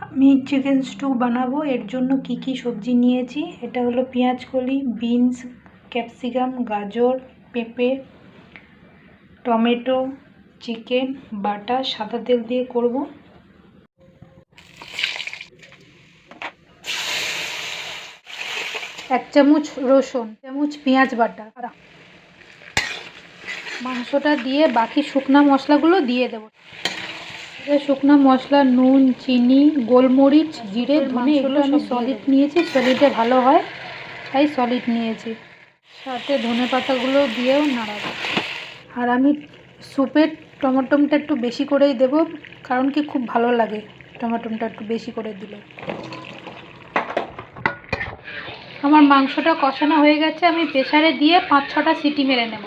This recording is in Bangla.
আমি চিকেন স্টু বানাবো। এর জন্য কি কি সবজি নিয়েছি, এটা হলো পেঁয়াজ কলি, বিনস, ক্যাপসিকাম, গাজর, পেঁপে, টমেটো, চিকেন বাটা, সাদা তেল দিয়ে করব। এক চামচ রসুন, চামচ পেঁয়াজ বাটা, মাংসটা দিয়ে বাকি শুকনো মশলাগুলো দিয়ে দেবো। শুকনো মশলা, নুন, চিনি, গোলমরিচ, জিরে, ধনে এগুলো আমি সলিড নিয়েছি। সলিডে ভালো হয় তাই সলিড নিয়েছি। সাথে ধনে পাতাগুলো দিয়েও নাড়াবো। আর আমি স্যুপের টমেটোটা একটু বেশি করেই দেবো, কারণ কি খুব ভালো লাগে টমেটোটা একটু বেশি করে দিলে। আমার মাংসটা কষানো হয়ে গেছে, আমি প্রেসারে দিয়ে 5-6টা সিটি মেরে নেব।